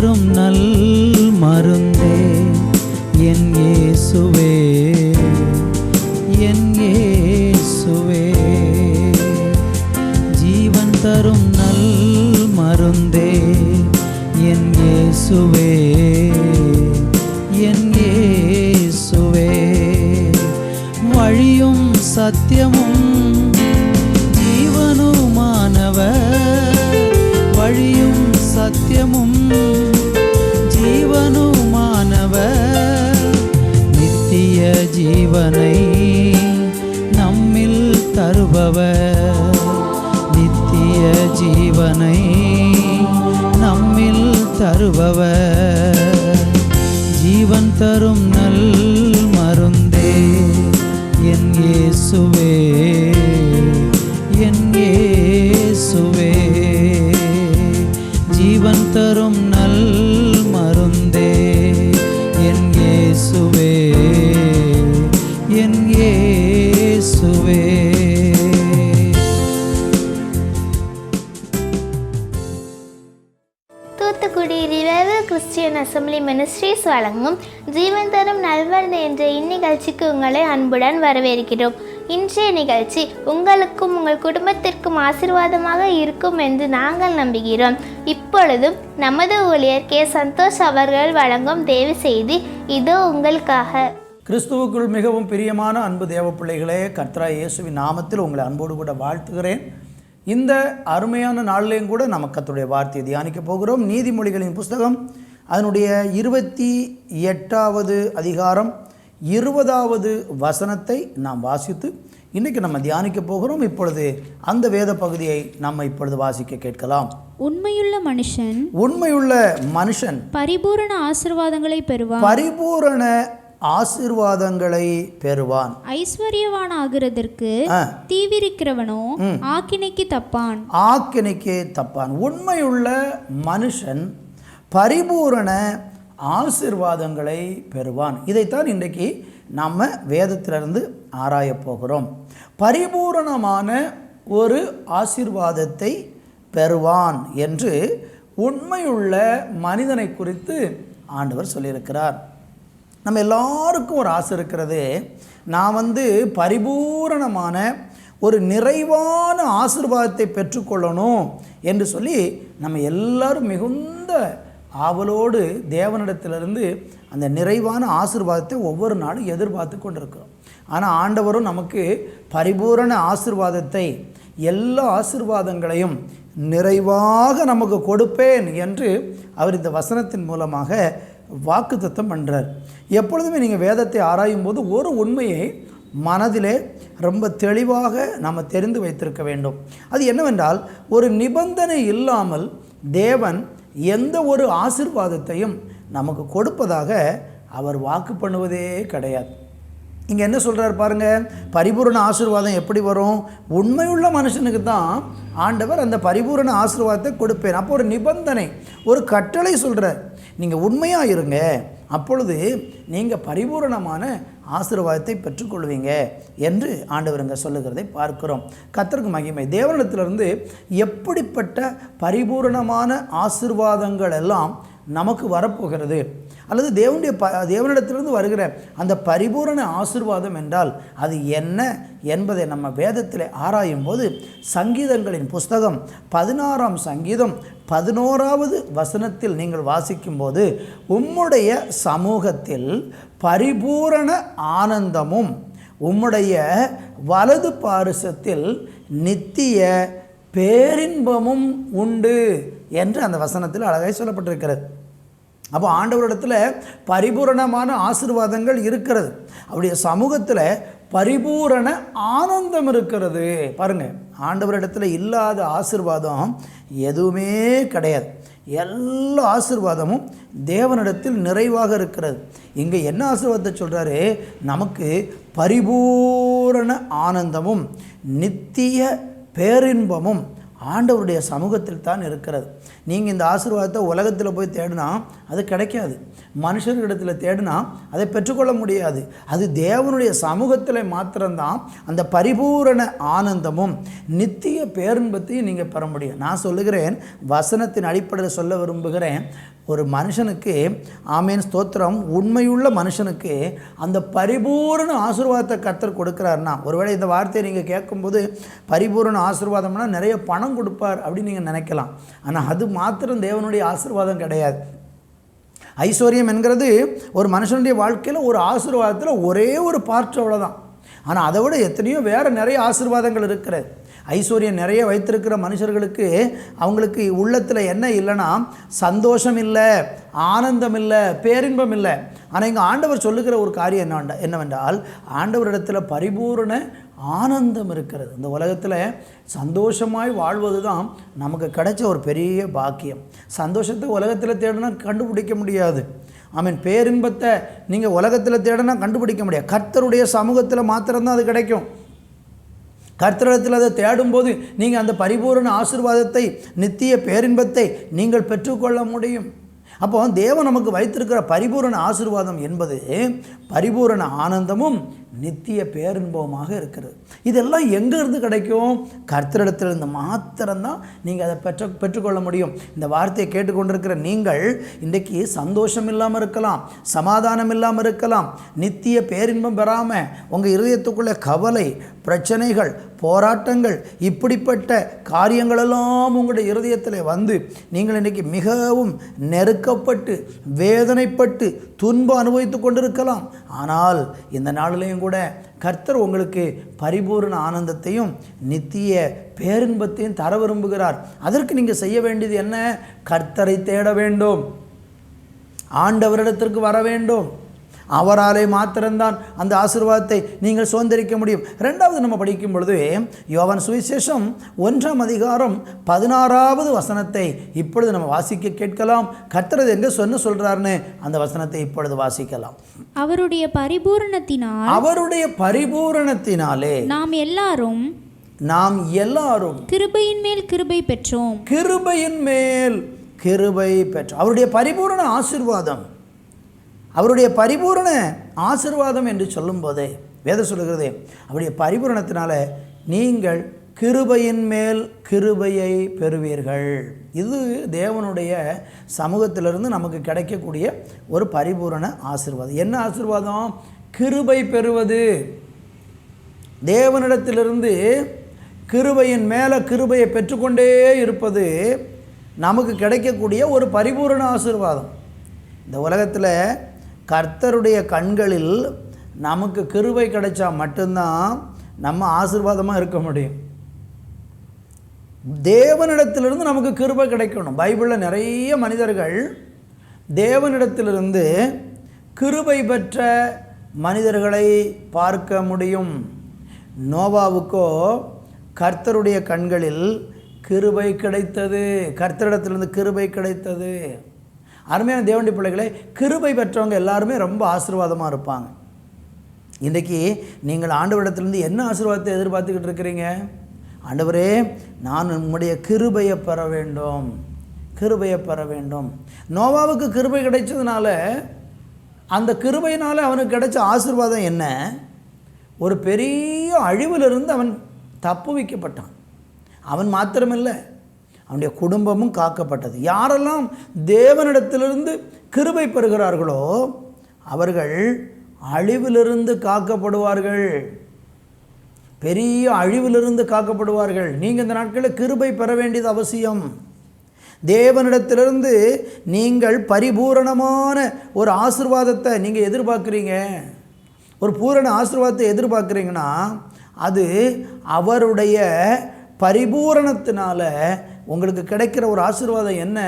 தரும் நல் மருந்தே என் இயேசுவே, என் இயேசுவே. ஜீவன் தரும் நல் மருந்தே என் இயேசுவே, என் இயேசுவே. வழியும் சத்தியமும் ஜீவனுமானவர், வழியும் சத்தியமும் ஜீவனுமானவர். நித்திய ஜீவனை நம்மில் தருபவர், நித்திய ஜீவனை நம்மில் தருபவர். ஜீவன் தரும் நல் மருந்தே என் இயேசுவே, என் இயேசுவே. ஜீவன் தரும் நல் மருந்தே என் இயேசுவே, என் இயேசுவே. Thoothukudi revival Christian assembly ministries வழங்கும் ஜீவன் தரும் நல்வரது என்ற இந்நிகழ்ச்சிக்கு உங்களை அன்புடன் வரவேற்கிறோம். இன்றைய நிகழ்ச்சி உங்களுக்கும் உங்கள் குடும்பத்திற்கும் ஆசீர்வாதமாக இருக்கும் என்று நாங்கள் நம்புகிறோம். இப்பொழுதும் நமது ஊழியர் கே. சந்தோஷ் அவர்கள் வழங்கும் தேவ செய்தி இதோ உங்களுக்காக. கிறிஸ்துவுக்குள் மிகவும் பிரியமான அன்பு தேவ பிள்ளைகளே, கர்த்தராகிய இயேசுவின் நாமத்தில் உங்களை அன்போடு கூட வாழ்த்துகிறேன். இந்த அருமையான நாளிலேயும் கூட நம்ம கர்த்தருடைய வார்த்தையை தியானிக்க போகிறோம். நீதிமொழிகளின் புஸ்தகம் அதனுடைய 28வது அதிகாரம் 20வது வசனத்தை நாம் வாசித்து இன்றைக்கி நம்ம தியானிக்க போகிறோம். இப்பொழுது அந்த வேத பகுதியை நம்ம இப்பொழுது வாசிக்க கேட்கலாம். உண்மையுள்ள மனுஷன் பரிபூரண ஆசீர்வாதங்களை பெறுவான், பரிபூரண ஆசீர்வாதங்களை பெறுவான். ஐஸ்வர்யவான் ஆகிறதற்கு தீவிரிக்கிறவனோ ஆக்கினைக்கு தப்பான், ஆக்கினைக்கு தப்பான். உண்மையுள்ள மனுஷன் பரிபூரண ஆசீர்வாதங்களை பெறுவான். இதைத்தான் இன்றைக்கு நாம் வேதத்திலிருந்து ஆராயப் போகிறோம். பரிபூரணமான ஒரு ஆசீர்வாதத்தை பெறுவான் என்று உண்மையுள்ள மனிதனை குறித்து ஆண்டவர் சொல்லியிருக்கிறார். நம்ம எல்லாருக்கும் ஒரு ஆசை இருக்கிறது, நான் பரிபூரணமான ஒரு நிறைவான ஆசீர்வாதத்தை பெற்றுக்கொள்ளணும் என்று சொல்லி நம்ம எல்லாரும் மிகுந்த ஆவலோடு தேவனிடத்திலிருந்து அந்த நிறைவான ஆசீர்வாதத்தை ஒவ்வொரு நாளும் எதிர்பார்த்து கொண்டிருக்கிறோம். ஆனால் ஆண்டவரும் நமக்கு பரிபூரண ஆசீர்வாதத்தை, எல்லா ஆசீர்வாதங்களையும் நிறைவாக நமக்கு கொடுப்பேன் என்று அவர் இந்த வசனத்தின் மூலமாக வாக்குத்தத்தம் பண்ணுறார். எப்பொழுதுமே நீங்கள் வேதத்தை ஆராயும் போது ஒரு உண்மையை மனதிலே ரொம்ப தெளிவாக நாம் தெரிந்து வைத்திருக்க வேண்டும். அது என்னவென்றால், ஒரு நிபந்தனை இல்லாமல் தேவன் எந்த ஒரு ஆசீர்வாதத்தையும் நமக்கு கொடுப்பதாக அவர் வாக்கு பண்ணுவதே கிடையாது. இங்கே என்ன சொல்கிறார் பாருங்கள், பரிபூரண ஆசீர்வாதம் எப்படி வரும்? உண்மையுள்ள மனுஷனுக்கு தான் ஆண்டவர் அந்த பரிபூரண ஆசீர்வாதத்தை கொடுப்பேன். அப்போ ஒரு நிபந்தனை, ஒரு கட்டளை சொல்கிறார், நீங்கள் உண்மையாக இருங்க, அப்பொழுது நீங்கள் பரிபூரணமான ஆசீர்வாதத்தை பெற்றுக்கொள்வீங்க என்று ஆண்டவர் இங்கே சொல்லுகிறதை பார்க்கிறோம். கர்த்தருக்கு மகிமை. தேவனிடத்திலிருந்து எப்படிப்பட்ட பரிபூரணமான ஆசீர்வாதங்கள் எல்லாம் நமக்கு வரப்போகிறது, அல்லது தேவனிடத்திலிருந்து வருகிற அந்த பரிபூரண ஆசீர்வாதம் என்றால் அது என்ன என்பதை நம்ம வேதத்தில் ஆராயும் போது சங்கீதங்களின் புஸ்தகம் 16ஆம் சங்கீதம் 11வது வசனத்தில் நீங்கள் வாசிக்கும்போது, உம்முடைய சமூகத்தில் பரிபூரண ஆனந்தமும் உம்முடைய வலது பாரிசத்தில் நித்திய பேரின்பமும் உண்டு என்று அந்த வசனத்தில் அழகாய் சொல்லப்பட்டிருக்கிறது. அப்போ ஆண்டவரிடத்தில் பரிபூரணமான ஆசீர்வாதங்கள் இருக்கிறது, அவருடைய சமூகத்தில் பரிபூரண ஆனந்தம் இருக்கிறது. பாருங்கள், ஆண்டவரிடத்தில் இல்லாத ஆசீர்வாதம் எதுவுமே கிடையாது. எல்லா ஆசீர்வாதமும் தேவனிடத்தில் நிறைவாக இருக்கிறது. இங்கே என்ன ஆசீர்வாதத்தை சொல்கிறாரு? நமக்கு பரிபூரண ஆனந்தமும் நித்திய பேரின்பமும் ஆண்டவருடைய சமூகத்தில் தான் இருக்கிறது. நீங்கள் இந்த ஆசீர்வாதத்தை உலகத்தில் போய் தேடினா அது கிடைக்காது, மனுஷர்களிடத்தில் தேடினா அதை பெற்றுக்கொள்ள முடியாது. அது தேவனுடைய சமூகத்தில் மாத்திரம்தான் அந்த பரிபூரண ஆனந்தமும் நித்திய பேரின்பத்தையும் நீங்கள் பெற முடியும். நான் சொல்லுகிறேன், வசனத்தின் அடிப்படையில் சொல்ல விரும்புகிறேன், ஒரு மனுஷனுக்கு, ஆமேன் ஸ்தோத்திரம், உண்மையுள்ள மனுஷனுக்கு அந்த பரிபூரண ஆசீர்வாதத்தை கர்த்தர் கொடுக்குறாருன்னா, ஒருவேளை இந்த வார்த்தையை நீங்கள் கேட்கும்போது பரிபூரண ஆசீர்வாதம்னா நிறைய பணம் கொடுப்பார் அப்படின்னு நீங்கள் நினைக்கலாம். ஆனால் அது மாத்திரம் தேவனுடைய ஆசீர்வாதம் கிடையாது. ஐஸ்வர்யம் என்கிறது ஒரு மனுஷனுடைய வாழ்க்கையில் ஒரு ஆசீர்வாதத்தில் ஒரே ஒரு பார்ட், அவ்வளோதான். ஆனால் அதை விட எத்தனையோ வேறு நிறைய ஆசீர்வாதங்கள் இருக்கிறது. ஐஸ்வர்யம் நிறைய வைத்திருக்கிற மனுஷர்களுக்கு அவங்களுக்கு உள்ளத்தில் என்ன இல்லைன்னா சந்தோஷம் இல்லை, ஆனந்தம் இல்லை, பேரின்பம் இல்லை. ஆனால் இங்கே ஆண்டவர் சொல்லுகிற ஒரு காரியம் என்னவென்றால், ஆண்டவரிடத்தில் பரிபூரண ஆனந்தம் இருக்கிறது. இந்த உலகத்தில் சந்தோஷமாய் வாழ்வது தான் நமக்கு கிடைச்ச ஒரு பெரிய பாக்கியம். சந்தோஷத்தை உலகத்தில் தேடினா கண்டுபிடிக்க முடியாது. பேரின்பத்தை நீங்கள் உலகத்தில் தேடினா கண்டுபிடிக்க முடியாது. கர்த்தருடைய சமூகத்தில் மாத்திரம்தான் அது கிடைக்கும். கர்த்தரிடத்தில் அதை தேடும்போது நீங்கள் அந்த பரிபூரண ஆசீர்வாதத்தை, நித்திய பேரின்பத்தை நீங்கள் பெற்றுக்கொள்ள முடியும். அப்போ தேவன் நமக்கு வைத்திருக்கிற பரிபூரண ஆசீர்வாதம் என்பது பரிபூரண ஆனந்தமும் நித்திய பேரின்பமாக இருக்கிறது. இதெல்லாம் எங்கேருந்து கிடைக்கும்? கர்த்தரிடத்திலிருந்து மாத்திரம்தான் நீங்கள் அதை பெற்றுக்கொள்ள முடியும். இந்த வார்த்தையை கேட்டுக்கொண்டிருக்கிற நீங்கள் இன்றைக்கு சந்தோஷம் இல்லாமல் இருக்கலாம், சமாதானம் இல்லாமல் இருக்கலாம், நித்திய பேரின்பம் பெறாமல் உங்கள் இருதயத்துக்குள்ளே கவலை, பிரச்சனைகள், போராட்டங்கள், இப்படிப்பட்ட காரியங்களெல்லாம் உங்களுடைய இருதயத்தில் வந்து நீங்கள் இன்றைக்கி மிகவும் நெருக்கப்பட்டு வேதனைப்பட்டு துன்பம் அனுபவித்து கொண்டிருக்கலாம். ஆனால் இந்த நாளிலையும் கூட கர்த்தர் உங்களுக்கு பரிபூரண ஆனந்தத்தையும் நித்திய பேரின்பத்தையும் தர விரும்புகிறார். அதற்கு நீங்கள் செய்ய வேண்டியது என்ன? கர்த்தரை தேட வேண்டும், ஆண்டவரிடத்திற்கு வர வேண்டும். அவராலே மாத்திரம்தான் அந்த ஆசீர்வாதத்தை நீங்கள் சுதந்திரிக்க முடியும். ரெண்டாவது நம்ம படிக்கும் பொழுது யோவான் சுவிசேஷம் 1ஆம் அதிகாரம் 16வது வசனத்தை இப்பொழுது நம்ம வாசிக்க கேட்கலாம். கர்த்தர் எங்க சொல்றாருன்னு அந்த வசனத்தை இப்பொழுது வாசிக்கலாம். அவருடைய பரிபூரணத்தினாலே நாம் எல்லாரும் கிருபையின் மேல் கிருபை பெற்றோம். கிருபையின் மேல் கிருபை பெற்றோம். அவருடைய பரிபூரண ஆசீர்வாதம், அவருடைய பரிபூரண ஆசீர்வாதம் என்று சொல்லும்போதே வேதம் சொல்லுகிறதே, அவருடைய பரிபூரணத்தினால நீங்கள் கிருபையின் மேல் கிருபையை பெறுவீர்கள். இது தேவனுடைய சமூகத்திலிருந்து நமக்கு கிடைக்கக்கூடிய ஒரு பரிபூரண ஆசீர்வாதம். என்ன ஆசீர்வாதம்? கிருபை பெறுவது. தேவனிடத்திலிருந்து கிருபையின் மேலே கிருபையை பெற்றுக்கொண்டே இருப்பது நமக்கு கிடைக்கக்கூடிய ஒரு பரிபூரண ஆசீர்வாதம். இந்த உலகத்தில் கர்த்தருடைய கண்களில் நமக்கு கிருபை கிடைச்சா மட்டும்தான் நம்ம ஆசீர்வாதமாக இருக்க முடியும். தேவனிடத்திலிருந்து நமக்கு கிருபை கிடைக்கணும். பைபிளில் நிறைய மனிதர்கள் தேவனிடத்திலிருந்து கிருபை பெற்ற மனிதர்களை பார்க்க முடியும். நோவாவுக்கோ கர்த்தருடைய கண்களில் கிருபை கிடைத்தது, கர்த்தரிடத்திலிருந்து கிருபை கிடைத்தது. அருமையான தேவனுடைய பிள்ளைகளே, கிருபை பெற்றவங்க எல்லாருமே ரொம்ப ஆசீர்வாதமாக இருப்பாங்க. இன்றைக்கி நீங்கள் ஆண்டவரிடத்திலிருந்து என்ன ஆசீர்வாதத்தை எதிர்பார்த்துக்கிட்டு இருக்கிறீங்க? ஆண்டவரே, நான் உம்முடைய கிருபையை பெற வேண்டும், கிருபையை பெற வேண்டும். நோவாவுக்கு கிருபை கிடைச்சதுனால, அந்த கிருபையினால் அவனுக்கு கிடைச்ச ஆசீர்வாதம் என்ன? ஒரு பெரிய அழிவிலிருந்து அவன் தப்பு வைக்கப்பட்டான். அவன் மாத்திரமில்லை, அவனுடைய குடும்பமும் காக்கப்பட்டது. யாரெல்லாம் தேவனிடத்திலிருந்து கிருபை பெறுகிறார்களோ அவர்கள் அழிவிலிருந்து காக்கப்படுவார்கள், பெரிய அழிவிலிருந்து காக்கப்படுவார்கள். நீங்கள் இந்த நாட்களில் கிருபை பெற வேண்டியது அவசியம். தேவனிடத்திலிருந்து நீங்கள் பரிபூரணமான ஒரு ஆசீர்வாதத்தை நீங்கள் எதிர்பார்க்குறீங்க, ஒரு பூரண ஆசீர்வாதத்தை எதிர்பார்க்குறீங்கன்னா அது அவருடைய பரிபூரணத்தினால உங்களுக்கு கிடைக்கிற ஒரு ஆசீர்வாதம் என்ன?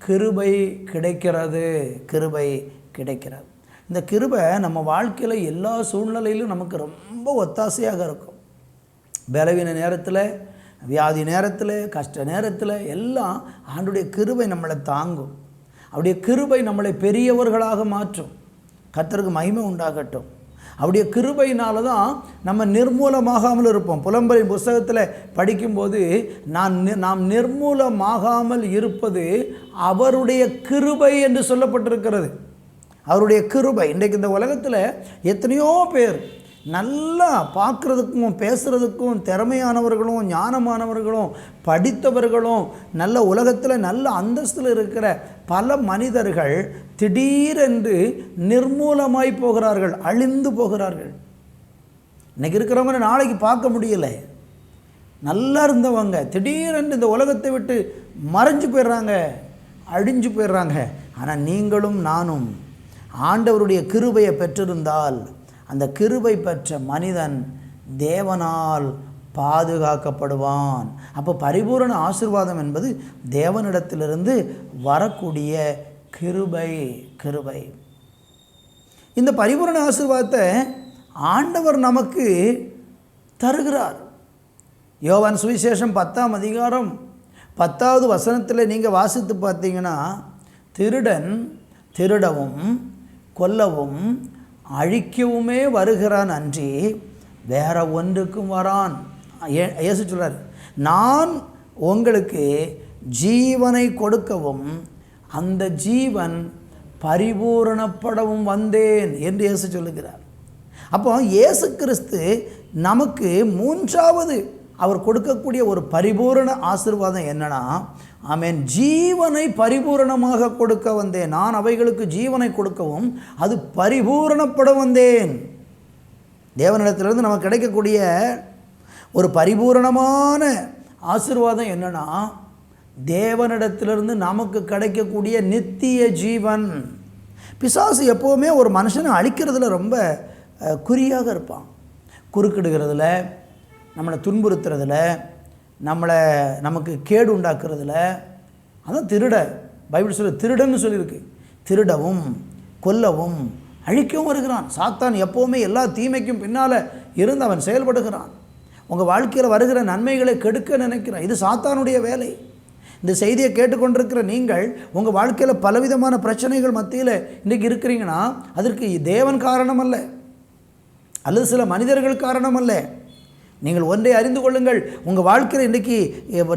கிருபை கிடைக்கிறது, கிருபை கிடைக்கிறது. இந்த கிருபை நம்ம வாழ்க்கையில் எல்லா சூழ்நிலையிலும் நமக்கு ரொம்ப ஒத்தாசையாக இருக்கும். பலவீன நேரத்தில், வியாதி நேரத்தில், கஷ்ட நேரத்தில் எல்லாம் ஆண்டுடைய கிருபை நம்மளை தாங்கும். அவருடைய கிருபை நம்மளை பெரியவர்களாக மாற்றும். கர்த்தருக்கு மகிமை உண்டாகட்டும். அவருடைய கிருபையினால தான் நம்ம நிர்மூலமாகாமல் இருப்போம். புலம்பலின் புஸ்தகத்தில் படிக்கும்போது நாம் நிர்மூலமாகாமல் இருப்பது அவருடைய கிருபை என்று சொல்லப்பட்டிருக்கிறது. அவருடைய கிருபை. இன்றைக்கு இந்த உலகத்தில் எத்தனையோ பேர் நல்லா பார்க்குறதுக்கும் பேசுகிறதுக்கும் திறமையானவர்களும் ஞானமானவர்களும் படித்தவர்களும் நல்ல உலகத்தில் நல்ல அந்தஸ்தில் இருக்கிற பல மனிதர்கள் திடீரென்று நிர்மூலமாய் போகிறார்கள், அழிந்து போகிறார்கள். இன்றைக்கி இருக்கிறவங்க நாளைக்கு பார்க்க முடியலை. நல்லா இருந்தவங்க திடீரென்று இந்த உலகத்தை விட்டு மறைஞ்சு போயிடுறாங்க, அழிஞ்சு போயிடுறாங்க. ஆனால் நீங்களும் நானும் ஆண்டவருடைய கிருபையை பெற்றிருந்தால் அந்த கிருபை பெற்ற மனிதன் தேவனால் பாதுகாக்கப்படுவான். அப்போ பரிபூரண ஆசீர்வாதம் என்பது தேவனிடத்திலிருந்து வரக்கூடிய கிருபை. இந்த பரிபூரண ஆசீர்வாதத்தை ஆண்டவர் நமக்கு தருகிறார். யோவான் சுவிசேஷம் 10ஆம் அதிகாரம் 10வது வசனத்தில் நீங்கள் வாசித்து பார்த்தீங்கன்னா, திருடன் திருடவும் கொல்லவும் அழிக்கவுமே வருகிறான் அன்றி வேற ஒன்றுக்கும் வரான். இயேசு சொல்றார், நான் உங்களுக்கு ஜீவனை கொடுக்கவும் அந்த ஜீவன் பரிபூரணப்படவும் வந்தேன் என்று இயேசு சொல்லுகிறார். அப்போ இயேசு கிறிஸ்து நமக்கு மூன்றாவது அவர் கொடுக்கக்கூடிய ஒரு பரிபூரண ஆசீர்வாதம் என்னன்னா, ஆமென், ஜீவனை பரிபூரணமாக கொடுக்க வந்தேன். நான் அவைகளுக்கு ஜீவனை கொடுக்கவும் அது பரிபூரணப்பட வந்தேன். தேவனிடத்திலிருந்து நமக்கு கிடைக்கக்கூடிய ஒரு பரிபூரணமான ஆசீர்வாதம் என்னன்னா, தேவனிடத்திலிருந்து நமக்கு கிடைக்கக்கூடிய நித்திய ஜீவன். பிசாசு எப்போவுமே ஒரு மனுஷனை அழிக்கிறதுல ரொம்ப குறியாக இருப்பான். குறுக்கிடுகிறதுல, நம்மளை துன்புறுத்துறதுல, நமக்கு கேடு உண்டாக்குறதுல. அதான் பைபிள் சொல்ல திருடன்னு சொல்லியிருக்கு. திருடவும் கொல்லவும் அழிக்கவும் வருகிறான். சாத்தான் எப்போவுமே எல்லா தீமைக்கும் பின்னால் இருந்து அவன் செயல்படுகிறான். உங்கள் வாழ்க்கையில் வருகிற நன்மைகளை கெடுக்க நினைக்கிறான். இது சாத்தானுடைய வேலை. இந்த செய்தியை கேட்டுக்கொண்டிருக்கிற நீங்கள் உங்கள் வாழ்க்கையில் பலவிதமான பிரச்சனைகள் மத்தியில் இன்றைக்கி இருக்கிறீங்கன்னா அதற்கு தேவன் காரணம் அல்ல, அல்லது சில மனிதர்கள் காரணம் அல்ல. நீங்கள் ஒன்றை அறிந்து கொள்ளுங்கள், உங்கள் வாழ்க்கையில் இன்றைக்கி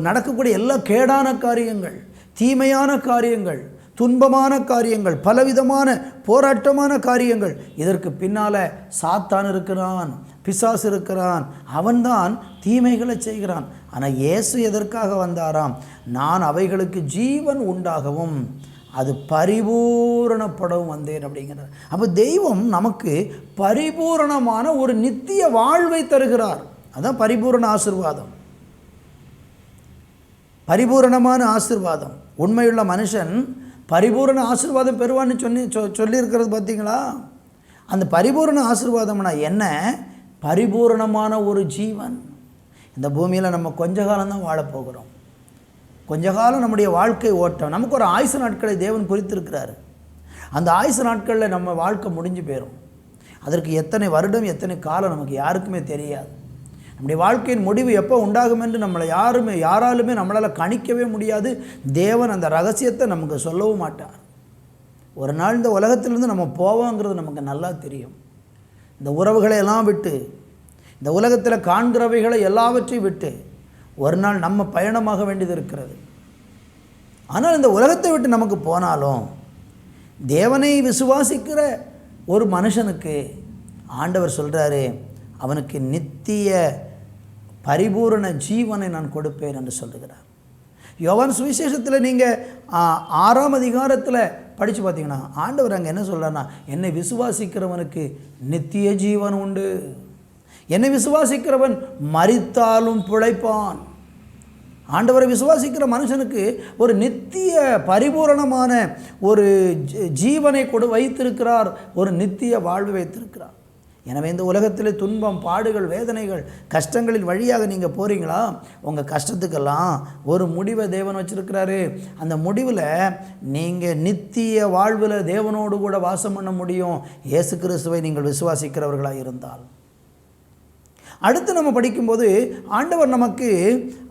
நடக்கக்கூடிய எல்லா கேடான காரியங்கள், தீமையான காரியங்கள், துன்பமான காரியங்கள், பலவிதமான போராட்டமான காரியங்கள், இதற்கு பின்னால் சாத்தான் இருக்கிறான், பிசாசு இருக்கிறான். அவன்தான் தீமைகளை செய்கிறான். ஆனால் இயேசு எதற்காக வந்தாராம்? நான் அவைகளுக்கு ஜீவன் உண்டாகவும் அது பரிபூரணப்படவும் வந்தேன் அப்படிங்கிறார். அப்போ தெய்வம் நமக்கு பரிபூரணமான ஒரு நித்திய வாழ்வை தருகிறார். அதான் பரிபூரண ஆசீர்வாதம். பரிபூரணமான ஆசீர்வாதம். உண்மையுள்ள மனுஷன் பரிபூரண ஆசீர்வாதம் பெறுவான்னு சொல்லியிருக்கிறது பார்த்தீங்களா? அந்த பரிபூரண ஆசீர்வாதம்னா என்ன? பரிபூரணமான ஒரு ஜீவன். இந்த பூமியில் நம்ம கொஞ்ச காலம்தான் வாழப்போகிறோம். கொஞ்ச காலம் நம்முடைய வாழ்க்கை ஓட்டம். நமக்கு ஒரு ஆயுசு நாட்களை தேவன் குறித்திருக்கிறார். அந்த ஆயுசு நாட்களில் நம்ம வாழ்க்கை முடிஞ்சு போயிடும். அதற்கு எத்தனை வருடம் எத்தனை காலம் நமக்கு யாருக்குமே தெரியாது. நம்முடைய வாழ்க்கையின் முடிவு எப்போ உண்டாகும் என்று யாராலுமே நம்மளால் கணிக்கவே முடியாது. தேவன் அந்த ரகசியத்தை நமக்கு சொல்லவும் மாட்டார். ஒரு நாள் இந்த உலகத்திலிருந்து நம்ம போவோங்கிறது நமக்கு நல்லா தெரியும். இந்த உறவுகளை எல்லாம் விட்டு, இந்த உலகத்தில் காண்கிறவைகளை எல்லாவற்றையும் விட்டு ஒரு நாள் நம்ம பயணமாக வேண்டியது இருக்கிறது. ஆனால் இந்த உலகத்தை விட்டு நமக்கு போனாலும் தேவனை விசுவாசிக்கிற ஒரு மனுஷனுக்கு ஆண்டவர் சொல்கிறாரு, அவனுக்கு நித்திய பரிபூரண ஜீவனை நான் கொடுப்பேன் என்று சொல்லுகிறார். யோவான் சுவிசேஷத்தில் நீங்கள் 6ஆம் அதிகாரத்தில் படித்து பார்த்தீங்கன்னா ஆண்டவர் அங்கே என்ன சொல்கிறார்னா, என்னை விசுவாசிக்கிறவனுக்கு நித்திய ஜீவன் உண்டு. என்னை விசுவாசிக்கிறவன் மரித்தாலும் பிழைப்பான். ஆண்டவரை விசுவாசிக்கிற மனுஷனுக்கு ஒரு நித்திய பரிபூரணமான ஒரு ஜீவனை வைத்திருக்கிறார், ஒரு நித்திய வாழ்வு வைத்திருக்கிறார். எனவே இந்த உலகத்தில் துன்பம், பாடுகள், வேதனைகள், கஷ்டங்களின் வழியாக நீங்கள் போகிறீங்களா? உங்கள் கஷ்டத்துக்கெல்லாம் ஒரு முடிவை தேவன் வச்சுருக்கிறாரு. அந்த முடிவில் நீங்கள் நித்திய வாழ்வில் தேவனோடு கூட வாசம் பண்ண முடியும், இயேசு கிறிஸ்துவை நீங்கள் விசுவாசிக்கிறவர்களாக இருந்தால். அடுத்து நம்ம படிக்கும்போது ஆண்டவர் நமக்கு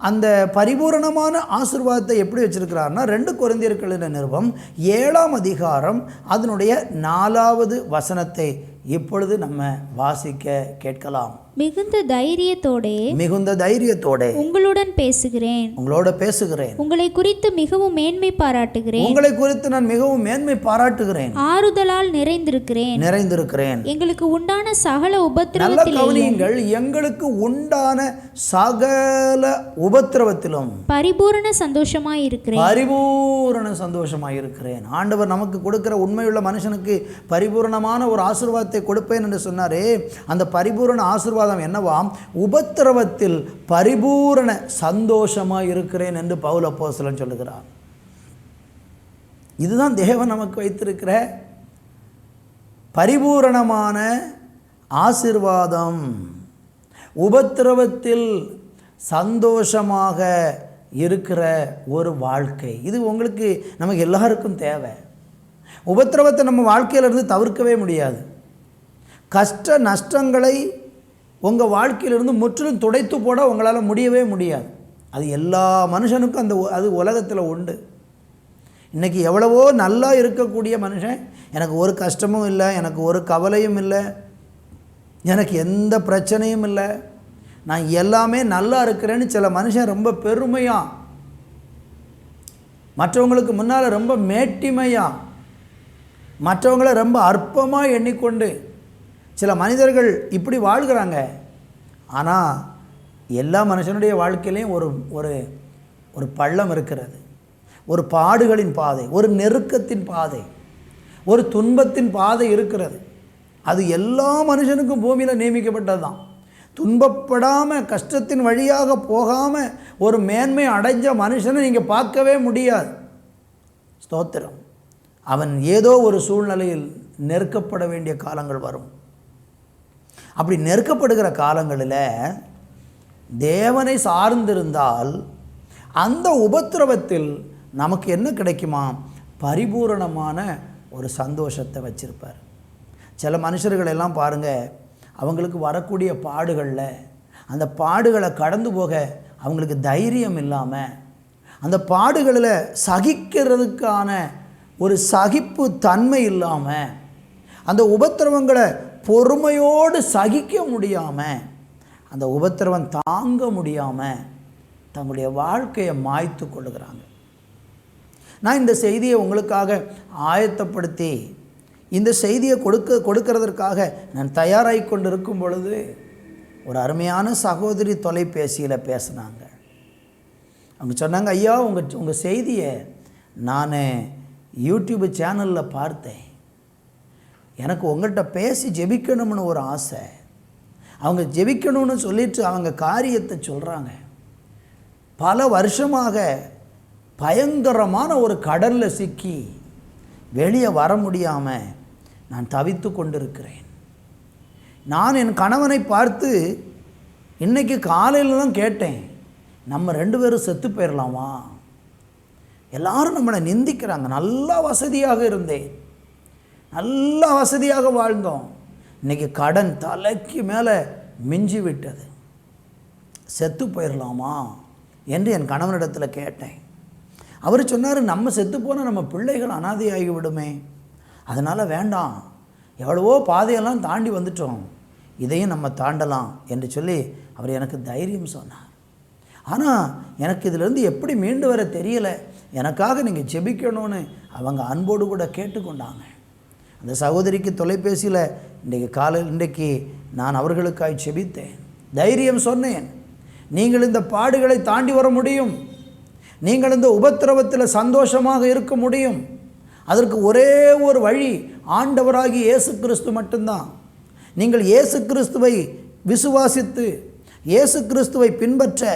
அந்த பரிபூரணமான ஆசீர்வாதத்தை எப்படி வச்சிருக்கிறார்னா 2 கொரிந்தியர்களின் நிருபம் 7ஆம் அதிகாரம் அதனுடைய 4வது வசனத்தை இப்பொழுது நம்ம வாசிக்க கேட்கலாம். மிகுந்த தைரியத்தோடே உங்களோட பேசுகிறேன். உங்களை குறித்து மிகவும் மேன்மை பாராட்டுகிறேன். உங்களை குறித்து நான் மிகவும் மேன்மை பாராட்டுகிறேன். ஆறுதலால் நிறைந்திருக்கிறேன். எங்களுக்கு உண்டான சகல உபத்திரவத்திலும் எங்களுக்கு உண்டான சகல உபத்திரவத்திலும் பரிபூரண சந்தோஷமாயிருக்கிறேன். ஆண்டவர் நமக்கு கொடுக்கிற உண்மையுள்ள மனுஷனுக்கு பரிபூரணமான ஒரு ஆசீர்வாதத்தை கொடுப்பேன் என்று சொன்னாரே, அந்த பரிபூரண ஆசீர்வாதம் என்னவாம்? உபத்திரவத்தில் பரிபூரண சந்தோஷமாய் இருக்கிறேன் என்று பவுல் அப்போஸ்தலன் சொல்லுகிறார். இதுதான் தேவன் நமக்கு வைத்திருக்கிற பரிபூரணமான ஆசீர்வாதம். உபத்திரவத்தில் சந்தோஷமாக இருக்கிற ஒரு வாழ்க்கை. இது உங்களுக்கு நமக்கு எல்லாருக்கும் தேவை. உபத்திரவத்தை நம்ம வாழ்க்கையிலிருந்து தவிர்க்கவே முடியாது. கஷ்ட நஷ்டங்களை உங்கள் வாழ்க்கையிலிருந்து முற்றிலும் துடைத்து போட உங்களால் முடியவே முடியாது. அது எல்லா மனுஷனுக்கும் அது உலகத்தில் உண்டு. இன்றைக்கி எவ்வளவோ நல்லா இருக்கக்கூடிய மனுஷன், எனக்கு ஒரு கஷ்டமும் இல்லை, எனக்கு ஒரு கவலையும் இல்லை, எனக்கு எந்த பிரச்சனையும் இல்லை, நான் எல்லாமே நல்லா இருக்கிறேன்னு சில மனுஷன் ரொம்ப பெருமையாக, மற்றவங்களுக்கு முன்னால் ரொம்ப மேட்டிமையாக, மற்றவங்களை ரொம்ப அற்பமாக எண்ணிக்கொண்டு சில மனிதர்கள் இப்படி வாழ்கிறாங்க. ஆனால் எல்லா மனுஷனுடைய வாழ்க்கையிலையும் ஒரு பள்ளம் இருக்கிறது, ஒரு பாடுகளின் பாதை, ஒரு நெருக்கத்தின் பாதை, ஒரு துன்பத்தின் பாதை இருக்கிறது. அது எல்லா மனுஷனுக்கும் பூமியில் நியமிக்கப்பட்டது தான். துன்பப்படாமல் கஷ்டத்தின் வழியாக போகாமல் ஒரு மேன்மை அடைஞ்ச மனுஷனை நீங்கள் பார்க்கவே முடியாது. ஸ்தோத்திரம். அவன் ஏதோ ஒரு சூழ்நிலையில் நெருக்கப்பட வேண்டிய காலங்கள் வரும். அப்படி நெருக்கப்படுகிற காலங்களில் தேவனை சார்ந்திருந்தால் அந்த உபத்திரவத்தில் நமக்கு என்ன கிடைக்குமா? பரிபூரணமான ஒரு சந்தோஷத்தை வச்சிருப்பார். சில மனுஷர்கள் எல்லாம் பாருங்கள், அவங்களுக்கு வரக்கூடிய பாடுகளில் அந்த பாடுகளை கடந்து போக அவங்களுக்கு தைரியம் இல்லாமல், அந்த பாடுகளில் சகிக்கிறதுக்கான ஒரு சகிப்பு தன்மை இல்லாமல், அந்த உபத்திரவங்களை பொறுமையோடு சகிக்க முடியாமல், அந்த உபத்திரவம் தாங்க முடியாமல் தங்களுடைய வாழ்க்கையை மாய்த்து கொள்ளுகிறாங்க. நான் இந்த செய்தியை உங்களுக்காக ஆயத்தப்படுத்தி இந்த செய்தியை கொடுக்கறதற்காக நான் தயாராகி கொண்டு இருக்கும் பொழுது ஒரு அருமையான சகோதரி தொலைபேசியில் பேசினாங்க. அவங்க சொன்னாங்க, ஐயா உங்கள் செய்தியை நான் யூடியூப் சேனலில் பார்த்தேன், எனக்கு உங்கள்கிட்ட பேசி ஜெபிக்கணும்னு ஒரு ஆசை. அவங்க ஜெபிக்கணும்னு சொல்லிட்டு அவங்க காரியத்தை சொல்கிறாங்க. பல வருஷமாக பயங்கரமான ஒரு கடலில் சிக்கி வெளியே வர முடியாமல் நான் தவித்து கொண்டிருக்கிறேன். நான் என் கணவனை பார்த்து இன்றைக்கி காலையில் தான் கேட்டேன், நம்ம 2 பேரும் செத்து போயிடலாமா? எல்லாரும் நம்மளை நிந்திக்கிறாங்க. நல்லா வசதியாக இருந்தேன், நல்லா வசதியாக வாழ்ந்தோம், இன்றைக்கி கடன் தலைக்கு மேலே மிஞ்சி விட்டது, செத்து போயிடலாமா என்று என் கணவனிடத்தில் கேட்டேன். அவர் சொன்னார், நம்ம செத்து போனால் நம்ம பிள்ளைகள் அனாதையாகி விடுமே, அதனால் வேண்டாம், எவ்வளவோ பாதையெல்லாம் தாண்டி வந்துட்டோம், இதையும் நம்ம தாண்டலாம் என்று சொல்லி அவர் எனக்கு தைரியம் சொன்னார். ஆனால் எனக்கு இதிலேருந்து எப்படி மீண்டு வர தெரியலை, எனக்காக நீங்கள் ஜெபிக்கணும்னு அவங்க அன்போடு கூட கேட்டுக்கொண்டாங்க. அந்த சகோதரிக்கு தொலைபேசியில் இன்றைக்கு நான் அவர்களுக்காய் ஜெபித்தேன், தைரியம் சொன்னேன். நீங்கள் இந்த பாடுகளை தாண்டி வர முடியும், நீங்கள் இந்த உபத்திரவத்தில் சந்தோஷமாக இருக்க முடியும். அதற்கு ஒரே ஒரு வழி, ஆண்டவராகி இயேசு கிறிஸ்து மட்டும்தான். நீங்கள் இயேசு கிறிஸ்துவை விசுவாசித்து, இயேசு கிறிஸ்துவை பின்பற்ற,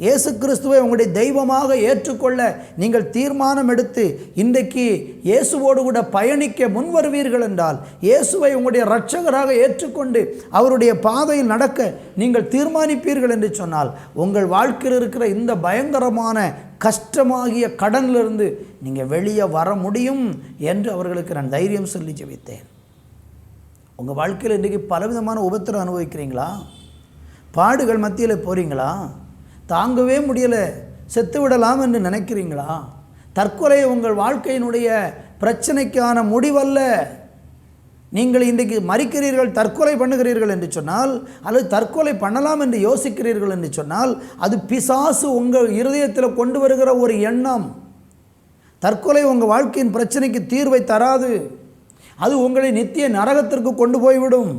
இயேசு கிறிஸ்துவை உங்களுடைய தெய்வமாக ஏற்றுக்கொள்ள நீங்கள் தீர்மானம் எடுத்து இன்றைக்கு இயேசுவோடு கூட பயணிக்க முன்வருவீர்கள் என்றால், இயேசுவை உங்களுடைய இரட்சகராக ஏற்றுக்கொண்டு அவருடைய பாதையில் நடக்க நீங்கள் தீர்மானிப்பீர்கள் என்று சொன்னால், உங்கள் வாழ்க்கையில் இருக்கிற இந்த பயங்கரமான கஷ்டமாகிய கடனிலிருந்து நீங்கள் வெளியே வர முடியும் என்று அவர்களுக்கு நான் தைரியம் சொல்லி ஜெபித்தேன். உங்கள் வாழ்க்கையில் இன்றைக்கி பலவிதமான உபத்திரம் அனுபவிக்கிறீங்களா? பாடுகள் மத்தியில் போகிறீங்களா? தாங்கவே முடியலை, செத்து விடலாம் என்று நினைக்கிறீங்களா? தற்கொலை உங்கள் வாழ்க்கையினுடைய பிரச்சனைக்கான முடிவல்ல. நீங்கள் இன்றைக்கு மறிக்கிறீர்கள், தற்கொலை பண்ணுகிறீர்கள் என்று சொன்னால், அல்லது தற்கொலை பண்ணலாம் என்று யோசிக்கிறீர்கள் என்று சொன்னால், அது பிசாசு உங்கள் இருதயத்தில் கொண்டு வருகிற ஒரு எண்ணம். தற்கொலை உங்கள் வாழ்க்கையின் பிரச்சனைக்கு தீர்வை தராது. அது உங்களை நித்திய நரகத்திற்கு கொண்டு போய்விடும்.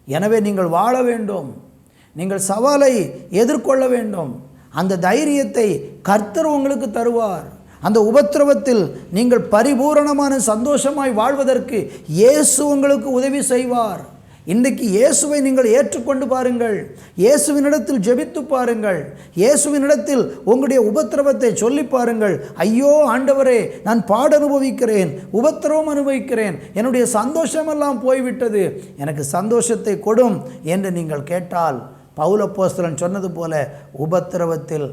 எனவே நீங்கள் வாழ வேண்டும், நீங்கள் சவாலை எதிர்கொள்ள வேண்டும். அந்த தைரியத்தை கர்த்தர் உங்களுக்கு தருவார். அந்த உபத்திரவத்தில் நீங்கள் பரிபூரணமான சந்தோஷமாய் வாழ்வதற்கு இயேசு உங்களுக்கு உதவி செய்வார். இன்றைக்கு இயேசுவை நீங்கள் ஏற்றுக்கொண்டு பாருங்கள், இயேசுவினிடத்தில் ஜெபித்து பாருங்கள், இயேசுவினிடத்தில் உங்களுடைய உபத்திரவத்தை சொல்லி பாருங்கள். ஐயோ ஆண்டவரே, நான் பாடு அனுபவிக்கிறேன், உபத்திரவம் அனுபவிக்கிறேன், என்னுடைய சந்தோஷமெல்லாம் போய்விட்டது, எனக்கு சந்தோஷத்தை கொடும் என்று நீங்கள் கேட்டால், பவுல் அப்போஸ்தலன் சொன்னது போல உபத்திரவத்தில்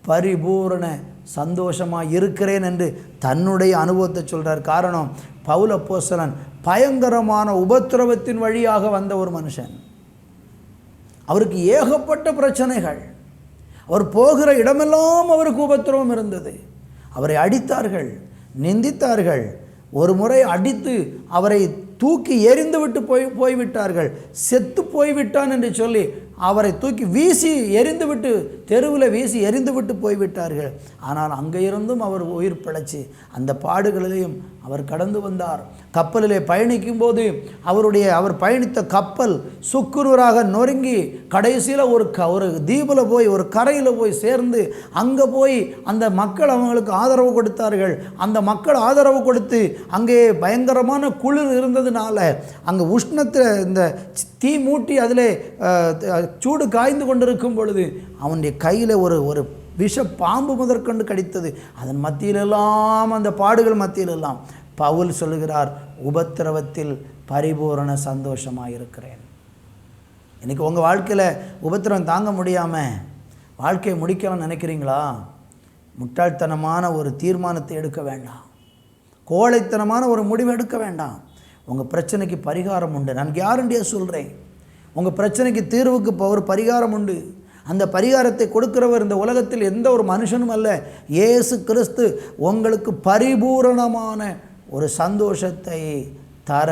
பரிபூரண சந்தோஷமாக இருக்கிறேன் என்று தன்னுடைய அனுபவத்தை சொல்கிறார். காரணம், பவுல் அப்போஸ்தலன் பயங்கரமான உபத்திரவத்தின் வழியாக வந்த ஒரு மனுஷன். அவருக்கு ஏகப்பட்ட பிரச்சனைகள். அவர் போகிற இடமெல்லாம் அவருக்கு உபத்திரவம் இருந்தது. அவரை அடித்தார்கள், நிந்தித்தார்கள். ஒரு முறை அடித்து அவரை தூக்கி எறிந்துவிட்டு போய்விட்டார்கள். செத்து போய்விட்டான் என்று சொல்லி அவரை தூக்கி வீசி எறிந்துவிட்டு, தெருவில் வீசி எறிந்துவிட்டு போய்விட்டார்கள். ஆனால் அங்கே இருந்தும் அவர் உயிர் பிழைச்சி அந்த பாடுகளிலையும் அவர் கடந்து வந்தார். கப்பலிலே பயணிக்கும் போது அவர் பயணித்த கப்பல் சுக்குநூறாக நொறுங்கி கடைசியில் ஒரு தீபில் போய், ஒரு கரையில் போய் சேர்ந்து, அங்கே போய் அந்த மக்கள் அவங்களுக்கு ஆதரவு கொடுத்தார்கள். அந்த மக்கள் ஆதரவு கொடுத்து அங்கே பயங்கரமான குளிர் இருந்ததுனால அங்கே உஷ்ணத்தில் இந்த தீ மூட்டி அதில் சூடு காய்ந்து கொண்டிருக்கும் பொழுது அவனுடைய கையில் ஒரு விஷ பாம்பு முதற்கொண்டு கடித்தது. அதன் மத்தியிலெல்லாம், அந்த பாடுகள் மத்தியிலெல்லாம் பவுல் சொல்லுகிறார், உபத்திரவத்தில் பரிபூரண சந்தோஷமாக இருக்கிறேன். இன்றைக்கி உங்கள் வாழ்க்கையில் உபத்திரவம் தாங்க முடியாமல் வாழ்க்கையை முடிக்கலாம்னு நினைக்கிறீங்களா? முட்டாள்தனமான ஒரு தீர்மானத்தை எடுக்க வேண்டாம், கோழைத்தனமான ஒரு முடிவு எடுக்க வேண்டாம். உங்கள் பிரச்சனைக்கு பரிகாரம் உண்டு. நான் கேரண்டியாக சொல்கிறேன், உங்கள் பிரச்சனைக்கு தீர்வுக்கு ஒரு பரிகாரம் உண்டு. அந்த பரிகாரத்தை கொடுக்கிறவர் இந்த உலகத்தில் எந்த ஒரு மனுஷனும் அல்ல, இயேசு கிறிஸ்து உங்களுக்கு பரிபூரணமான ஒரு சந்தோஷத்தை தர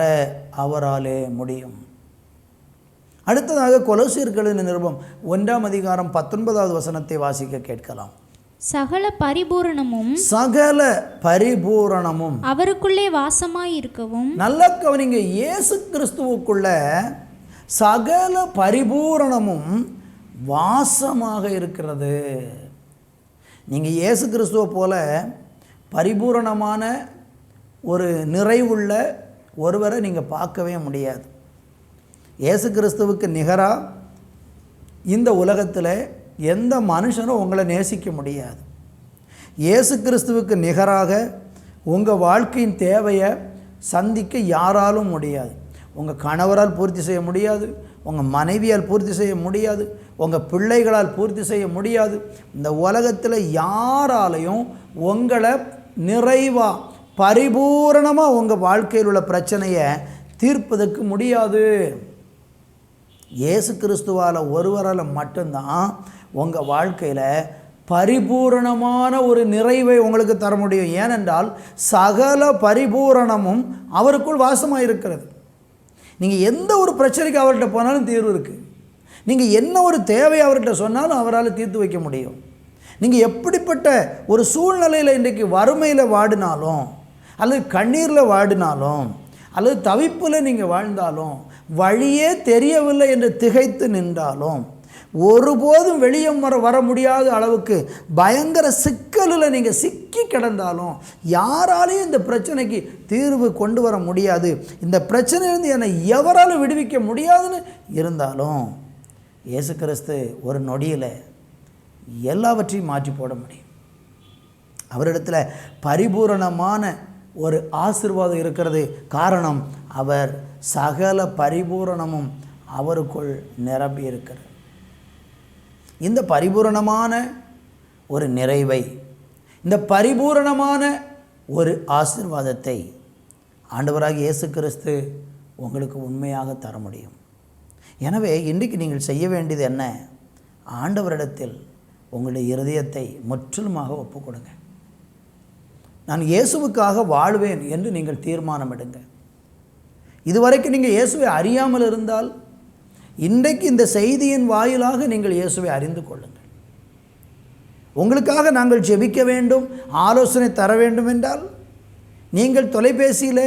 அவராலே முடியும். அடுத்ததாக கொலோசியர்களின் நிருபம் 1ஆம் அதிகாரம் 19வது வசனத்தை வாசிக்க கேட்கலாம். சகல பரிபூரணமும் அவருக்குள்ளே வாசமாய் இருக்கவும். நல்ல கவனிங்க, இயேசு கிறிஸ்துவுக்குள்ள சகல பரிபூரணமும் வாசமாக இருக்கிறது. நீங்கள் இயேசு கிறிஸ்துவை போல பரிபூரணமான ஒரு நிறைவுள்ள ஒருவரை நீங்கள் பார்க்கவே முடியாது. இயேசு கிறிஸ்துவுக்கு நிகராக இந்த உலகத்தில் எந்த மனுஷனும் உங்களை நேசிக்க முடியாது. இயேசு கிறிஸ்துவுக்கு நிகராக உங்கள் வாழ்க்கையின் தேவையை சந்திக்க யாராலும் முடியாது. உங்கள் கணவரால் பூர்த்தி செய்ய முடியாது, உங்கள் மனைவியால் பூர்த்தி செய்ய முடியாது, உங்கள் பிள்ளைகளால் பூர்த்தி செய்ய முடியாது. இந்த உலகத்தில் யாராலையும் உங்களை நிறைவாக பரிபூரணமாக உங்கள் வாழ்க்கையில் உள்ள பிரச்சனையை தீர்ப்பதற்கு முடியாது. இயேசு கிறிஸ்துவால் ஒருவரால் மட்டும்தான் உங்கள் வாழ்க்கையில் பரிபூரணமான ஒரு நிறைவை உங்களுக்கு தர முடியும். ஏனென்றால் சகல பரிபூரணமும் அவருக்குள் வாசமாக இருக்கிறது. நீங்கள் எந்த ஒரு பிரச்சனைக்கு அவர்கிட்ட போனாலும் தீர்வு இருக்குது. நீங்கள் என்ன ஒரு தேவை அவர்கிட்ட சொன்னாலும் அவரால் தீர்த்து வைக்க முடியும். நீங்கள் எப்படிப்பட்ட ஒரு சூழ்நிலையில் இன்றைக்கு வறுமையில் வாடினாலும், அல்லது கண்ணீரில் வாடினாலும், அல்லது தவிப்பில் நீங்கள் வாழ்ந்தாலும், வழியே தெரியவில்லை என்று திகைத்து நின்றாலும், ஒருபோதும் வெளியே வர முடியாத அளவுக்கு பயங்கர சிக்கலில் நீங்கள் சிக்கி கிடந்தாலும், யாராலையும் இந்த பிரச்சனைக்கு தீர்வு கொண்டு வர முடியாது, இந்த பிரச்சனையிலிருந்து என்னை எவராலும் விடுவிக்க முடியாதுன்னு இருந்தாலும், இயேசு கிறிஸ்து ஒரு நொடியில் எல்லாவற்றையும் மாற்றி போட முடியும். அவரிடத்தில் பரிபூரணமான ஒரு ஆசீர்வாதம் இருக்கிறது. காரணம், அவர் சகல பரிபூரணமும் அவருக்குள் நிரம்பி இருக்கிறது. இந்த பரிபூரணமான ஒரு நிறைவை, இந்த பரிபூரணமான ஒரு ஆசீர்வாதத்தை ஆண்டவராகிய இயேசு கிறிஸ்து உங்களுக்கு உண்மையாக தர முடியும். எனவே இன்றைக்கு நீங்கள் செய்ய வேண்டியது என்ன? ஆண்டவரிடத்தில் உங்களுடைய இருதயத்தை முற்றிலுமாக ஒப்பு கொடுங்க. நான் இயேசுவுக்காக வாழ்வேன் என்று நீங்கள் தீர்மானம் எடுங்க. இதுவரைக்கும் நீங்கள் இயேசுவை அறியாமல் இருந்தால் இன்றைக்கு இந்த செய்தியின் வாயிலாக நீங்கள் இயேசுவை அறிந்து கொள்ளுங்கள். உங்களுக்காக நாங்கள் ஜெபிக்க வேண்டும், ஆலோசனை தர வேண்டும் என்றால் நீங்கள் தொலைபேசியில்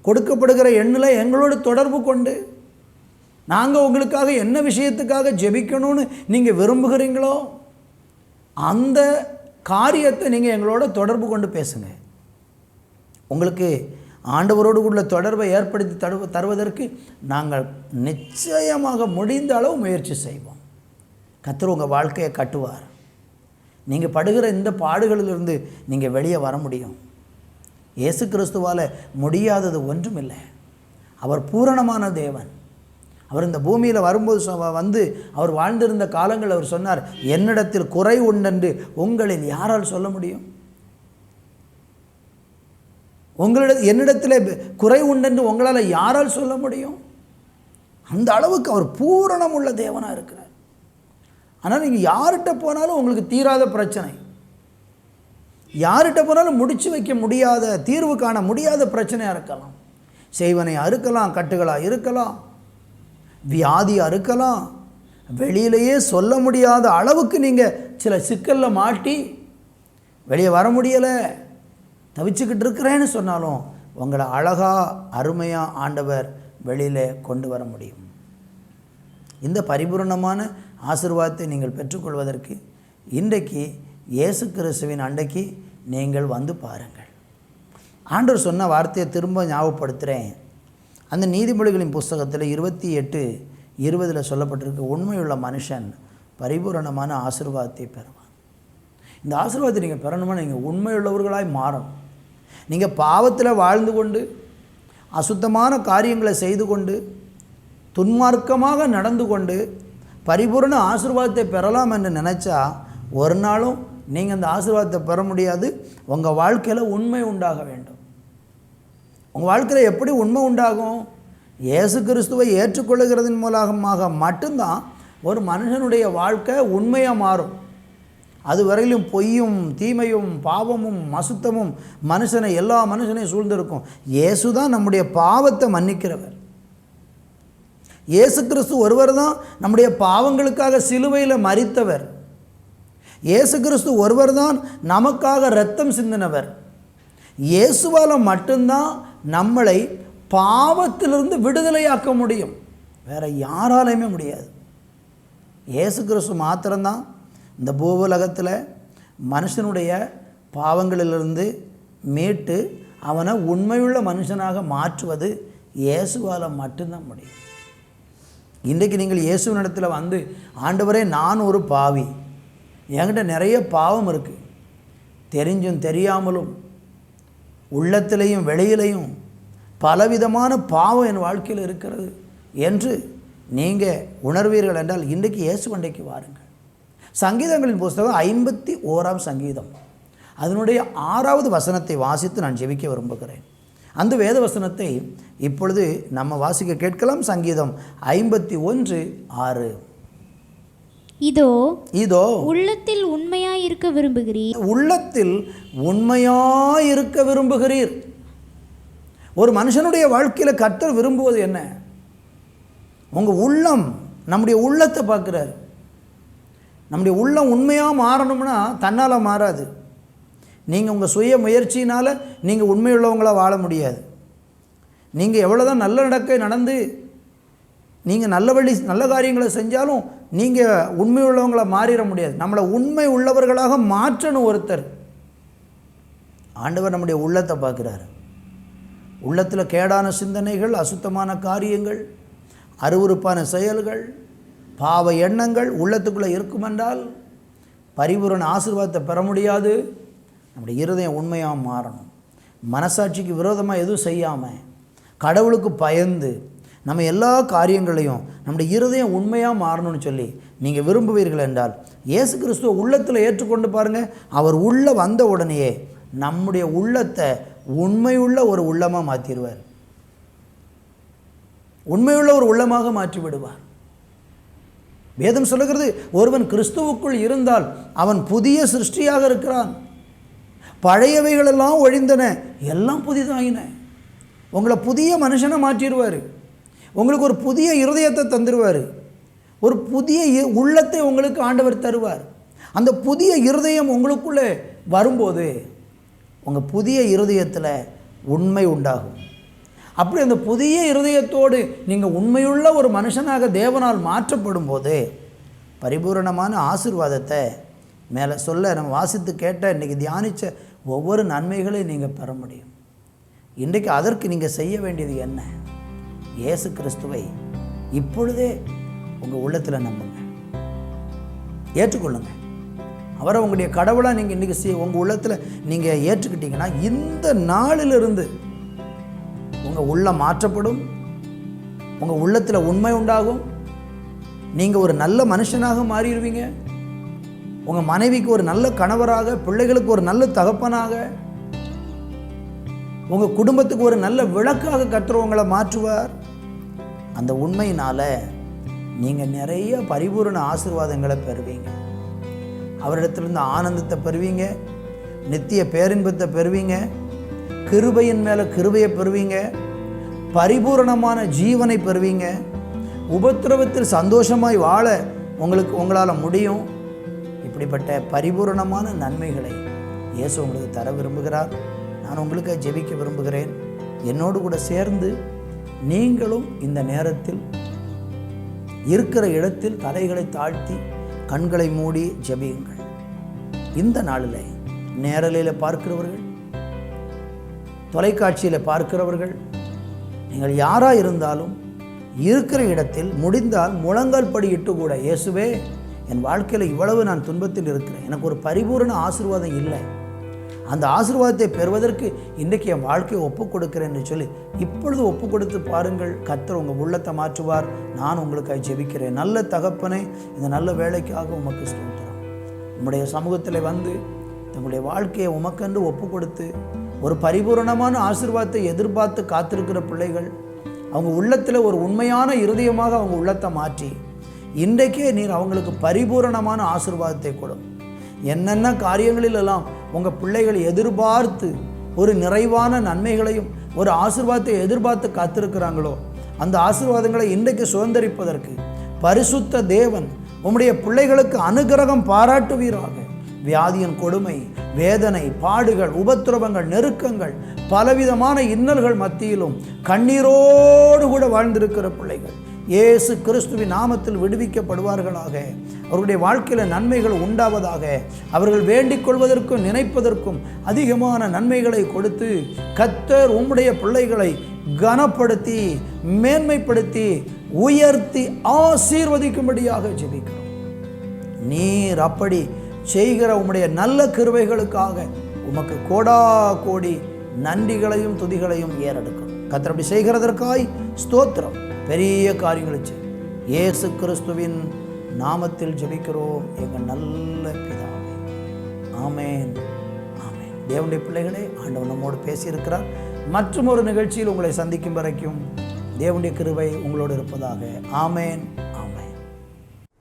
கொடுக்கப்படுகிற எண்ணில் எங்களோடு தொடர்பு கொண்டு நாங்கள் உங்களுக்காக என்ன விஷயத்துக்காக ஜெபிக்கணும்னு நீங்கள் விரும்புகிறீங்களோ அந்த காரியத்தை நீங்கள் எங்களோட தொடர்பு கொண்டு பேசுங்க. உங்களுக்கு ஆண்டவரோடு உள்ள தொடர்பை ஏற்படுத்தி தருவதற்கு நாங்கள் நிச்சயமாக முடிந்த அளவு முயற்சி செய்வோம். கர்த்தர் உங்கள் வாழ்க்கையை கட்டுவார். நீங்கள் படுகிற இந்த பாடுகளிலிருந்து நீங்கள் வெளியே வர முடியும். இயேசு கிறிஸ்துவால் முடியாதது ஒன்றும் இல்லை. அவர் பூரணமான தேவன். அவர் இந்த பூமியில் வரும்போது அவர் வாழ்ந்திருந்த காலங்கள் அவர் சொன்னார், என்னிடத்தில் குறை உண்டென்று உங்களில் யாரால் சொல்ல முடியும்? என்னிடத்தில் குறை உண்டென்று உங்களால் யாரால் சொல்ல முடியும்? அந்த அளவுக்கு அவர் பூரணம் உள்ள தேவனாக இருக்கிறார். ஆனால் நீங்கள் யார்கிட்ட போனாலும் உங்களுக்கு தீராத பிரச்சனை, யார்கிட்ட போனாலும் முடிச்சு வைக்க முடியாத, தீர்வு காண முடியாத பிரச்சனையாக இருக்கலாம். செய்வனையாக இருக்கலாம், கட்டுகளாக இருக்கலாம், வியாதியாக இருக்கலாம். வெளியிலேயே சொல்ல முடியாத அளவுக்கு நீங்கள் சில சிக்கலில் மாட்டி வெளியே வர முடியலை, தவிச்சுக்கிட்டு இருக்கிறேன்னு சொன்னாலும் உங்களை அழகாக அருமையாக ஆண்டவர் வெளியில் கொண்டு வர முடியும். இந்த பரிபூர்ணமான ஆசீர்வாதத்தை நீங்கள் பெற்றுக்கொள்வதற்கு இன்றைக்கு இயேசு கிறிஸ்துவின் அண்டைக்கு நீங்கள் வந்து பாருங்கள். ஆண்டவர் சொன்ன வார்த்தையை திரும்ப ஞாபகப்படுத்துகிறேன். அந்த நீதிமொழிகளின் புஸ்தகத்தில் 28:20 சொல்லப்பட்டிருக்கு, உண்மையுள்ள மனுஷன் பரிபூரணமான ஆசீர்வாதத்தை பெறுவான். இந்த ஆசீர்வாதத்தை நீங்கள் பெறணுமா நீங்கள் உண்மையுள்ளவர்களாய் மாறணும். நீங்கள் பாவத்தில் வாழ்ந்து கொண்டு அசுத்தமான காரியங்களை செய்து கொண்டு துன்மார்க்கமாக நடந்து கொண்டு பரிபூரண ஆசீர்வாதத்தை பெறலாம் என்று நினச்சா ஒரு நாளும் நீங்கள் அந்த ஆசீர்வாதத்தை பெற முடியாது. உங்கள் வாழ்க்கையில் உண்மை உண்டாக வேண்டும். உங்கள் வாழ்க்கையில் எப்படி உண்மை உண்டாகும்? இயேசு கிறிஸ்துவை ஏற்றுக்கொள்ளுகிறதன் மூலமாக மட்டும்தான் ஒரு மனுஷனுடைய வாழ்க்கை உண்மையாக மாறும். அது வரையிலும் பொய்யும் தீமையும் பாவமும் அசுத்தமும் எல்லா மனுஷனையும் சூழ்ந்திருக்கும். இயேசு தான் நம்முடைய பாவத்தை மன்னிக்கிறவர். இயேசு கிறிஸ்து ஒருவர் தான் நம்முடைய பாவங்களுக்காக சிலுவையில் மரித்தவர். இயேசு கிறிஸ்து ஒருவர் தான் நமக்காக இரத்தம் சிந்தினவர். இயேசுவால் மட்டும்தான் நம்மளை பாவத்திலிருந்து விடுதலையாக்க முடியும். வேறு யாராலையுமே முடியாது. இயேசு கிறிஸ்து மாத்திரம்தான் இந்த பூவுலகத்தில் மனுஷனுடைய பாவங்களிலிருந்து மீட்டு அவனை உண்மையுள்ள மனுஷனாக மாற்றுவது இயேசுவால் மட்டும்தான் முடியும். இன்றைக்கு நீங்கள் இயேசுவினிடத்தில் வந்து, ஆண்டவரே நான் ஒரு பாவி, என்கிட்ட நிறைய பாவம் இருக்குது, தெரிஞ்சும் தெரியாமலும் உள்ளத்திலையும் வெளியிலையும் பலவிதமான பாவம் என் வாழ்க்கையில் இருக்கிறது என்று நீங்கள் உணர்வீர்கள் என்றால் இன்றைக்கு இயேசு அண்டைக்கு வாருங்கள். சங்கீதங்களின் புஸ்தகம் 51ஆம் சங்கீதம் அதனுடைய 6வது வசனத்தை வாசித்து நான் ஜெபிக்க விரும்புகிறேன். அந்த வேத வசனத்தை இப்பொழுது நம்ம வாசிக்க கேட்கலாம். சங்கீதம் 51:6. இதோ உள்ளத்தில் உண்மையாயிருக்க விரும்புகிறீர். உள்ளத்தில் உண்மையாயிருக்க விரும்புகிறீர். ஒரு மனுஷனுடைய வாழ்க்கையில் கர்த்தர் விரும்புவது என்ன? உங்கள் உள்ளம், நம்முடைய உள்ளத்தை பார்க்குறாரு. நம்முடைய உள்ளம் உண்மையாக மாறணும்னா தன்னால் மாறாது. நீங்கள் உங்கள் சுய முயற்சியினால் நீங்கள் உண்மையுள்ளவங்களாக வாழ முடியாது. நீங்கள் எவ்வளோ தான் நல்ல நடந்து நீங்கள் நல்ல காரியங்களை செஞ்சாலும் நீங்கள் உண்மையுள்ளவங்களாக மாறிட முடியாது. நம்மளை உண்மை உள்ளவர்களாக மாற்றணும் ஒருத்தர். ஆண்டவர் நம்முடைய உள்ளத்தை பார்க்குறாரு. உள்ளத்தில் கேடான சிந்தனைகள், அசுத்தமான காரியங்கள், அருவருப்பான செயல்கள், பாவ எண்ணங்கள் உள்ளத்துக்குள்ளே இருக்குமென்றால் பரிபூரண ஆசீர்வாதத்தை பெற முடியாது. நம்முடைய இருதயம் உண்மையாக மாறணும். மனசாட்சிக்கு விரோதமாக எதுவும் செய்யாமல் கடவுளுக்கு பயந்து நம்ம எல்லா காரியங்களையும் நம்முடைய இருதயம் உண்மையாக மாறணும்னு சொல்லி நீங்கள் விரும்புவீர்கள் என்றால் இயேசு கிறிஸ்துவ உள்ளத்தில் ஏற்றுக்கொண்டு பாருங்கள். அவர் உள்ளே வந்த உடனேயே நம்முடைய உள்ளத்தை உண்மையுள்ள ஒரு உள்ளமாக மாற்றிடுவார். உண்மையுள்ள ஒரு உள்ளமாக மாற்றி விடுவார். வேதம் சொல்லுகிறது, ஒருவன் கிறிஸ்துவுக்குள் இருந்தால் அவன் புதிய சிருஷ்டியாக இருக்கிறான், பழையவைகளெல்லாம் ஒழிந்தன, எல்லாம் புதிதாயின. உங்களை புதிய மனுஷனை மாற்றிடுவார், உங்களுக்கு ஒரு புதிய இருதயத்தை தந்துடுவார், ஒரு புதிய உள்ளத்தை உங்களுக்கு ஆண்டவர் தருவார். அந்த புதிய இருதயம் உங்களுக்குள்ளே வரும்போது உங்கள் புதிய இருதயத்தில் உண்மை உண்டாகும். அப்படி அந்த புதிய இருதயத்தோடு நீங்கள் உண்மையுள்ள ஒரு மனுஷனாக தேவனால் மாற்றப்படும் போது பரிபூரணமான ஆசீர்வாதத்தை மேலே சொல்ல நம்ம வாசித்து கேட்ட இன்றைக்கி தியானித்த ஒவ்வொரு நன்மைகளையும் நீங்கள் பெற முடியும். இன்றைக்கு அதற்கு நீங்கள் செய்ய வேண்டியது என்ன? இயேசு கிறிஸ்துவை இப்பொழுதே உங்கள் உள்ளத்தில் நம்புங்க, ஏற்றுக்கொள்ளுங்க. அவரை உங்களுடைய கடவுளாக நீங்கள் இன்றைக்கி உங்கள் உள்ளத்தில் நீங்கள் ஏற்றுக்கிட்டீங்கன்னா இந்த நாளிலிருந்து உங்கள் உள்ளம் மாற்றப்படும், உங்கள் உள்ளத்தில் உண்மை உண்டாகும், நீங்கள் ஒரு நல்ல மனுஷனாக மாறிடுவீங்க. உங்கள் மனைவிக்கு ஒரு நல்ல கணவராக, பிள்ளைகளுக்கு ஒரு நல்ல தகப்பனாக, உங்கள் குடும்பத்துக்கு ஒரு நல்ல விளக்காக கர்த்தர் உங்களை மாற்றுவார். அந்த உண்மையினால் நீங்கள் நிறைய பரிபூரண ஆசீர்வாதங்களை பெறுவீங்க. அவரிடத்திலிருந்து ஆனந்தத்தை பெறுவீங்க, நித்திய பேரின்பத்தை பெறுவீங்க, கிருபையின் மேலே கிருபையை பெறுவீங்க, பரிபூரணமான ஜீவனை பெறுவீங்க, உபத்திரவத்தில் சந்தோஷமாய் வாழ உங்களால் முடியும். இப்படிப்பட்ட பரிபூரணமான நன்மைகளை இயேசு உங்களுக்கு தர விரும்புகிறார். நான் உங்களுக்கு ஜெபிக்க விரும்புகிறேன். என்னோடு கூட சேர்ந்து நீங்களும் இந்த நேரத்தில் இருக்கிற இடத்தில் தலைகளை தாழ்த்தி கண்களை மூடி ஜெபியுங்கள். இந்த நாளில் நேரலையில் பார்க்கிறவர்கள், தொலைக்காட்சியில் பார்க்கிறவர்கள், நீங்கள் யாராக இருந்தாலும் இருக்கிற இடத்தில் முடிந்தால் முழங்கால் படியிட்டு கூட, இயேசுவே என் வாழ்க்கையில் இவ்வளவு நான் துன்பத்தில் இருக்கிறேன், எனக்கு ஒரு பரிபூரண ஆசீர்வாதம் இல்லை, அந்த ஆசீர்வாதத்தை பெறுவதற்கு இன்றைக்கு என் வாழ்க்கையை ஒப்புக் கொடுக்கிறேன் என்று சொல்லி இப்பொழுது ஒப்பு கொடுத்து பாருங்கள். கர்த்தர் உங்கள் உள்ளத்தை மாற்றுவார். நான் உங்களுக்காக ஜெபிக்கிறேன். நல்ல தகப்பனே, இந்த நல்ல வேலைக்காக உமக்கு ஸ்தோத்திரம். உம்முடைய சமூகத்தில் வந்து தங்களுடைய வாழ்க்கையை உமக்கென்று ஒப்பு கொடுத்து ஒரு பரிபூரணமான ஆசீர்வாதத்தை எதிர்பார்த்து காத்திருக்கிற பிள்ளைகள், அவங்க உள்ளத்தில் ஒரு உண்மையான இருதயமாக அவங்க உள்ளத்தை மாற்றி இன்றைக்கே நீர் அவங்களுக்கு பரிபூரணமான ஆசீர்வாதத்தை கொடும். என்னென்ன காரியங்களிலெல்லாம் உங்கள் பிள்ளைகள் எதிர்பார்த்து ஒரு நிறைவான நன்மைகளையும் ஒரு ஆசீர்வாதத்தை எதிர்பார்த்து காத்திருக்கிறாங்களோ அந்த ஆசீர்வாதங்களை இன்றைக்கு சுதந்திரிப்பதற்கு பரிசுத்த தேவன் உம்முடைய பிள்ளைகளுக்கு அனுகிரகம் பாராட்டுவீராக. வியாதியின் கொடுமை, வேதனை, பாடுகள், உபத்திரவங்கள், நெருக்கங்கள், பலவிதமான இன்னல்கள் மத்தியிலும் கண்ணீரோடு கூட வாழ்ந்திருக்கிற பிள்ளைகள் இயேசு கிறிஸ்துவின் நாமத்தில் விடுவிக்கப்படுவார்களாக. அவர்களுடைய வாழ்க்கையில் நன்மைகள் உண்டாவதாக. அவர்கள் வேண்டிக் கொள்வதற்கும் நினைப்பதற்கும் அதிகமான நன்மைகளை கொடுத்து கர்த்தர் உம்முடைய பிள்ளைகளை கனப்படுத்தி மேன்மைப்படுத்தி உயர்த்தி ஆசீர்வதிக்கும்படியாக ஜெபிக்கிறோம். நீர் அப்படி செய்கிற உம்முடைய நல்ல கிருபைகளுக்காக உமக்கு கோடா கோடி நன்றிகளையும் துதிகளையும் ஏறெடுக்கும். கர்த்தர் அப்படி செய்கிறதற்காய் ஸ்தோத்திரம். பெரிய காரியங்களை செய். இயேசு கிறிஸ்துவின் நாமத்தில் ஜெபிக்கிறோம் எங்கள் நல்ல பிதாவே. ஆமேன், ஆமேன். தேவனுடைய பிள்ளைகளே, ஆண்டவர் நம்மோடு பேசியிருக்கிறார். மற்றும் ஒரு நிகழ்ச்சியில் உங்களை சந்திக்கும் வரைக்கும் தேவனுடைய கிருபை உங்களோடு இருப்பதாக. ஆமேன், ஆமேன்.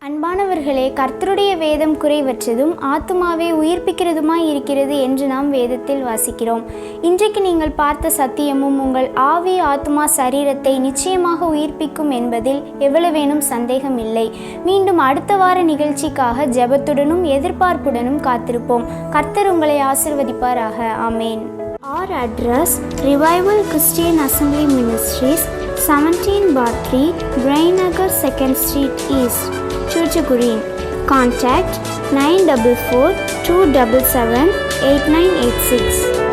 அன்பானவர்களே, கர்த்தருடைய வேதம் குறைவற்றதும் ஆத்துமாவை உயிர்ப்பிக்கிறதுமாய் இருக்கிறது என்று நாம் வேதத்தில் வாசிக்கிறோம். இன்றைக்கு நீங்கள் பார்த்த சத்தியமும் உங்கள் ஆவி, ஆத்துமா, சரீரத்தை நிச்சயமாக உயிர்ப்பிக்கும் என்பதில் எவ்வளவேனும் சந்தேகம் இல்லை. மீண்டும் அடுத்த வார நிகழ்ச்சிக்காக ஜெபத்துடனும் எதிர்பார்ப்புடனும் காத்திருப்போம். கர்த்தர் உங்களை ஆசீர்வதிப்பாராக. ஆமேன். Our address: Revival Christian Assembly Ministries, 17/3, Brainagar 2nd Street East, Chuchukurin. Contact 944 277 8986.